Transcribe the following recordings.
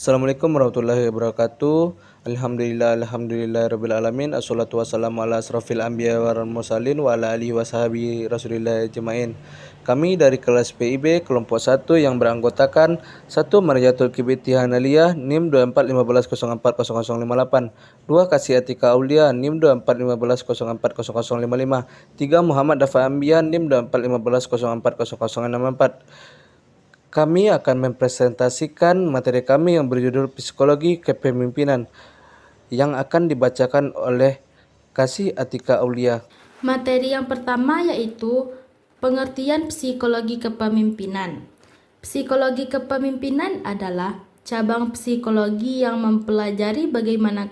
Assalamualaikum warahmatullahi wabarakatuh. Alhamdulillah rabbil alamin. Assalatu wassalamu ala asrafil anbiya wal mursalin wa ala alihi washabihi rasulillah ajmain. Kami dari kelas PIB kelompok 1 yang beranggotakan 1. Marjatul Kibitiyah Hanaliyah NIM 2415040058, 2. Kasih Atika Aulia NIM 2415040055, 3. Muhammad Dafa Ambia NIM 2415040064. Kami akan mempresentasikan materi kami yang berjudul Psikologi Kepemimpinan yang akan dibacakan oleh Kasih Atika Aulia. Materi yang pertama yaitu pengertian psikologi kepemimpinan. Psikologi kepemimpinan adalah cabang psikologi yang mempelajari bagaimana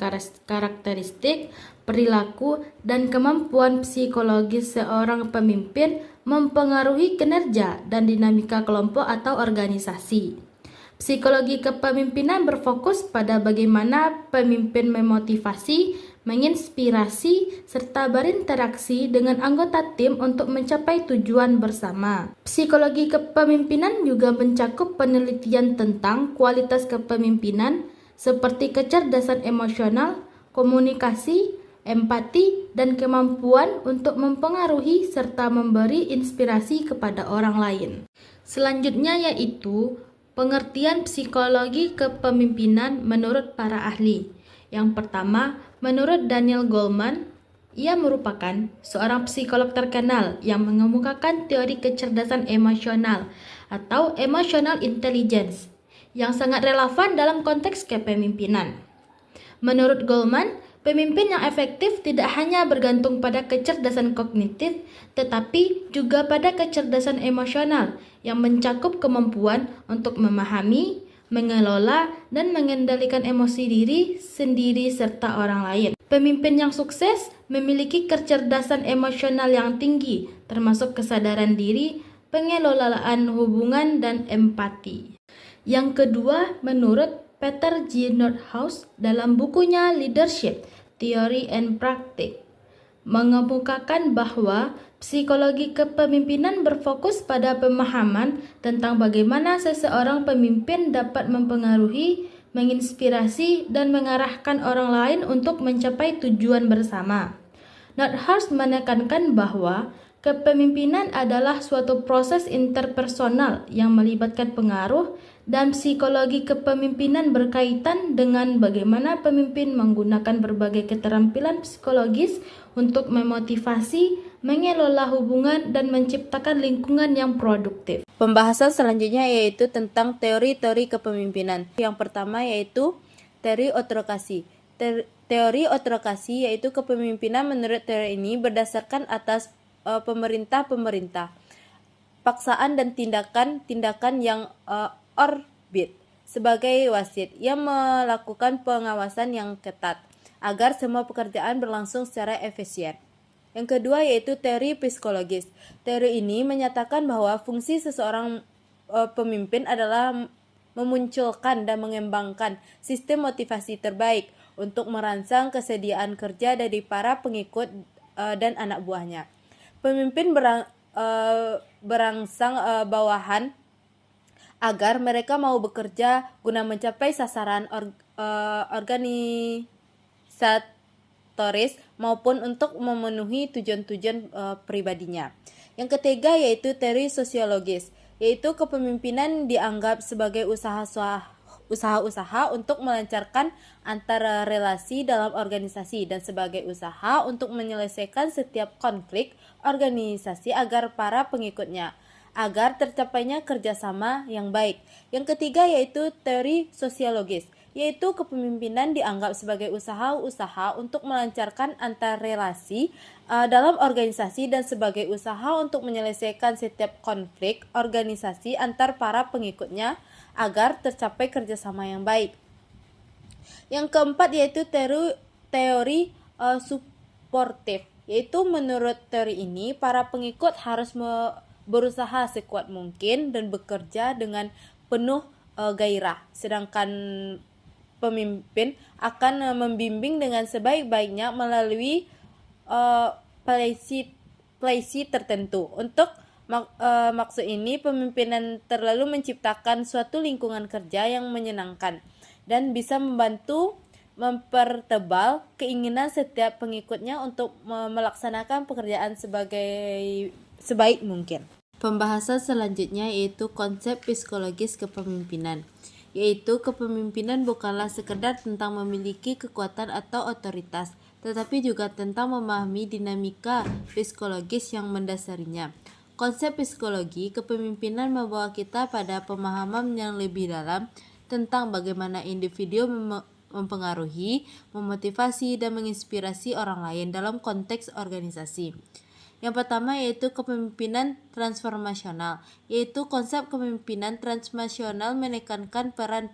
karakteristik, perilaku, dan kemampuan psikologis seorang pemimpin mempengaruhi kinerja dan dinamika kelompok atau organisasi. Psikologi kepemimpinan berfokus pada bagaimana pemimpin memotivasi, menginspirasi, serta berinteraksi dengan anggota tim untuk mencapai tujuan bersama. Psikologi kepemimpinan juga mencakup penelitian tentang kualitas kepemimpinan seperti kecerdasan emosional, komunikasi, empati, dan kemampuan untuk mempengaruhi serta memberi inspirasi kepada orang lain. Selanjutnya yaitu pengertian psikologi kepemimpinan menurut para ahli. Yang pertama, menurut Daniel Goleman, ia merupakan seorang psikolog terkenal yang mengemukakan teori kecerdasan emosional atau emotional intelligence yang sangat relevan dalam konteks kepemimpinan. Menurut Goleman, pemimpin yang efektif tidak hanya bergantung pada kecerdasan kognitif, tetapi juga pada kecerdasan emosional yang mencakup kemampuan untuk memahami, mengelola, dan mengendalikan emosi diri sendiri serta orang lain. Pemimpin yang sukses memiliki kecerdasan emosional yang tinggi, termasuk kesadaran diri, pengelolaan hubungan, dan empati. Yang kedua, menurut Peter G. Nordhaus dalam bukunya Leadership, Theory and Practice, mengemukakan bahwa psikologi kepemimpinan berfokus pada pemahaman tentang bagaimana seseorang pemimpin dapat mempengaruhi, menginspirasi, dan mengarahkan orang lain untuk mencapai tujuan bersama. Nordhaus menekankan bahwa kepemimpinan adalah suatu proses interpersonal yang melibatkan pengaruh, dan psikologi kepemimpinan berkaitan dengan bagaimana pemimpin menggunakan berbagai keterampilan psikologis untuk memotivasi, mengelola hubungan, dan menciptakan lingkungan yang produktif. Pembahasan selanjutnya yaitu tentang teori-teori kepemimpinan. Yang pertama yaitu teori otorokrasi. Teori otorokrasi yaitu kepemimpinan menurut teori ini berdasarkan atas pemerintah-pemerintah, paksaan dan tindakan-tindakan yang orbit sebagai wasit yang melakukan pengawasan yang ketat agar semua pekerjaan berlangsung secara efisien. Yang kedua yaitu teori psikologis. Teori ini menyatakan bahwa fungsi seseorang pemimpin adalah memunculkan dan mengembangkan sistem motivasi terbaik untuk merangsang kesediaan kerja dari para pengikut dan anak buahnya. Pemimpin berangsang bawahan agar mereka mau bekerja guna mencapai sasaran organisatoris maupun untuk memenuhi tujuan-tujuan pribadinya. Yang ketiga yaitu teori sosiologis, yaitu kepemimpinan dianggap sebagai usaha-usaha untuk melancarkan antara relasi dalam organisasi dan sebagai usaha untuk menyelesaikan setiap konflik organisasi agar para pengikutnya agar tercapainya kerjasama yang baik. Yang ketiga yaitu teori sosiologis, yaitu kepemimpinan dianggap sebagai usaha-usaha untuk melancarkan antar relasi dalam organisasi dan sebagai usaha untuk menyelesaikan setiap konflik organisasi antar para pengikutnya agar tercapai kerjasama yang baik. Yang keempat yaitu teori suportif, yaitu menurut teori ini para pengikut harus berusaha sekuat mungkin dan bekerja dengan penuh gairah, sedangkan pemimpin akan membimbing dengan sebaik-baiknya melalui pleisi tertentu. Untuk maksud ini, pemimpinan terlalu menciptakan suatu lingkungan kerja yang menyenangkan dan bisa membantu mempertebal keinginan setiap pengikutnya untuk melaksanakan pekerjaan sebaik mungkin. Pembahasan selanjutnya yaitu konsep psikologis kepemimpinan, yaitu kepemimpinan bukanlah sekedar tentang memiliki kekuatan atau otoritas, tetapi juga tentang memahami dinamika psikologis yang mendasarinya. Konsep psikologi kepemimpinan membawa kita pada pemahaman yang lebih dalam tentang bagaimana individu mempengaruhi, memotivasi, dan menginspirasi orang lain dalam konteks organisasi. Yang pertama yaitu kepemimpinan transformasional, yaitu konsep kepemimpinan transformasional menekankan peran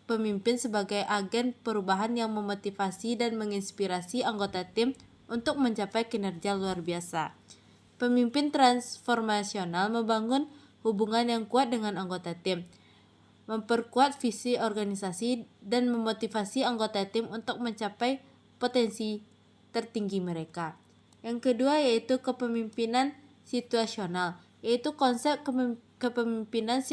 pemimpin sebagai agen perubahan yang memotivasi dan menginspirasi anggota tim untuk mencapai kinerja luar biasa. Pemimpin transformasional membangun hubungan yang kuat dengan anggota tim, memperkuat visi organisasi, dan memotivasi anggota tim untuk mencapai potensi tertinggi mereka. Yang kedua yaitu kepemimpinan situasional, yaitu konsep kepemimpinan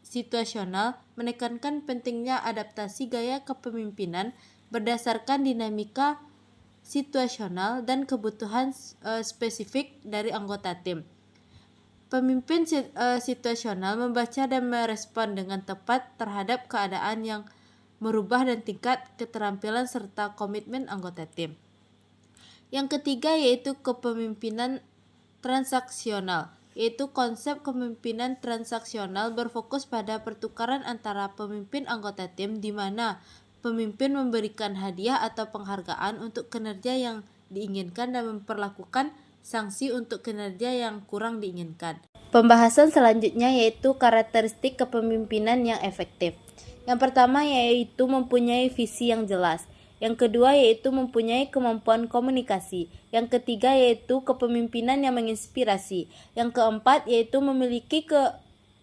situasional menekankan pentingnya adaptasi gaya kepemimpinan berdasarkan dinamika situasional dan kebutuhan spesifik dari anggota tim. Pemimpin situasional membaca dan merespon dengan tepat terhadap keadaan yang merubah dan tingkat keterampilan serta komitmen anggota tim. Yang ketiga yaitu kepemimpinan transaksional, yaitu konsep kepemimpinan transaksional berfokus pada pertukaran antara pemimpin anggota tim di mana pemimpin memberikan hadiah atau penghargaan untuk kinerja yang diinginkan dan memperlakukan sanksi untuk kinerja yang kurang diinginkan. Pembahasan selanjutnya yaitu karakteristik kepemimpinan yang efektif. Yang pertama yaitu mempunyai visi yang jelas. Yang kedua yaitu mempunyai kemampuan komunikasi. Yang ketiga yaitu kepemimpinan yang menginspirasi. Yang keempat yaitu memiliki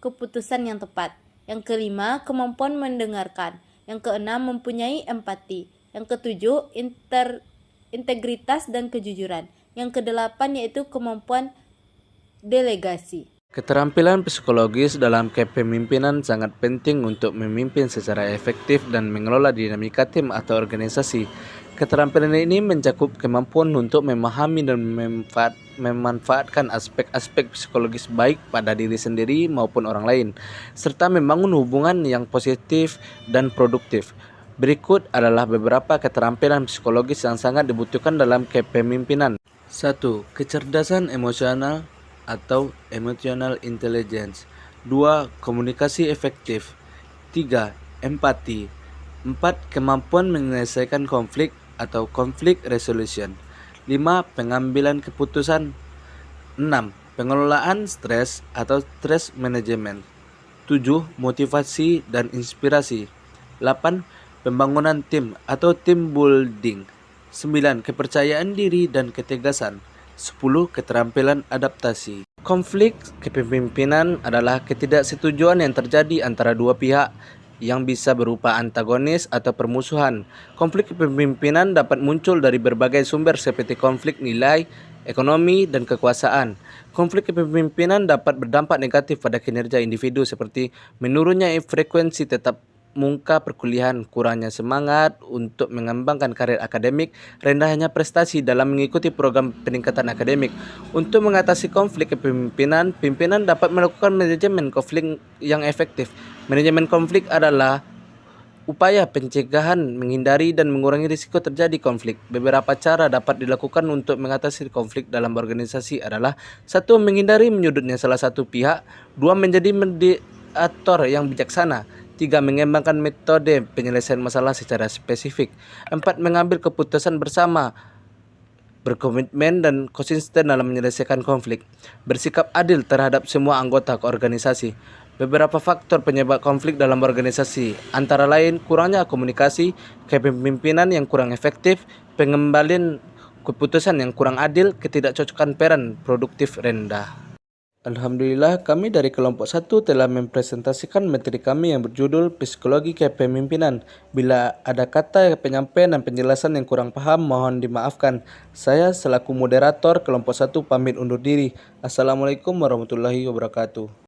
keputusan yang tepat. Yang kelima kemampuan mendengarkan. Yang keenam mempunyai empati. Yang ketujuh integritas dan kejujuran. Yang kedelapan yaitu kemampuan delegasi. Keterampilan psikologis dalam kepemimpinan sangat penting untuk memimpin secara efektif dan mengelola dinamika tim atau organisasi. Keterampilan ini mencakup kemampuan untuk memahami dan memanfaatkan aspek-aspek psikologis baik pada diri sendiri maupun orang lain, serta membangun hubungan yang positif dan produktif. Berikut adalah beberapa keterampilan psikologis yang sangat dibutuhkan dalam kepemimpinan. 1. Kecerdasan emosional atau emotional intelligence. 2. Komunikasi efektif. 3. Empati. 4. Kemampuan menyelesaikan konflik atau conflict resolution. 5. Pengambilan keputusan. 6. Pengelolaan stres atau stress management. 7. Motivasi dan inspirasi. 8. Pembangunan tim atau team building. 9. Kepercayaan diri dan ketegasan. 10. Keterampilan adaptasi. Konflik kepemimpinan adalah ketidaksetujuan yang terjadi antara dua pihak yang bisa berupa antagonis atau permusuhan. Konflik kepemimpinan dapat muncul dari berbagai sumber seperti konflik nilai, ekonomi, dan kekuasaan. Konflik kepemimpinan dapat berdampak negatif pada kinerja individu seperti menurunnya frekuensi tetap muka perkuliahan, kurangnya semangat untuk mengembangkan karir akademik, rendahnya prestasi dalam mengikuti program peningkatan akademik. Untuk mengatasi konflik kepemimpinan, pimpinan dapat melakukan manajemen konflik yang efektif. Manajemen konflik adalah upaya pencegahan, menghindari dan mengurangi risiko terjadi konflik. Beberapa cara dapat dilakukan untuk mengatasi konflik dalam organisasi adalah: 1. Menghindari menyudutnya salah satu pihak. 2. Menjadi mediator yang bijaksana. 3. Mengembangkan metode penyelesaian masalah secara spesifik. 4. Mengambil keputusan bersama, berkomitmen dan konsisten dalam menyelesaikan konflik. Bersikap adil terhadap semua anggota organisasi. Beberapa faktor penyebab konflik dalam organisasi antara lain kurangnya komunikasi, kepemimpinan yang kurang efektif, pengembalian keputusan yang kurang adil, ketidakcocokan peran produktif rendah. Alhamdulillah, kami dari kelompok 1 telah mempresentasikan materi kami yang berjudul Psikologi Kepemimpinan. Bila ada kata penyampaian dan penjelasan yang kurang paham, mohon dimaafkan. Saya selaku moderator kelompok 1 pamit undur diri. Assalamualaikum warahmatullahi wabarakatuh.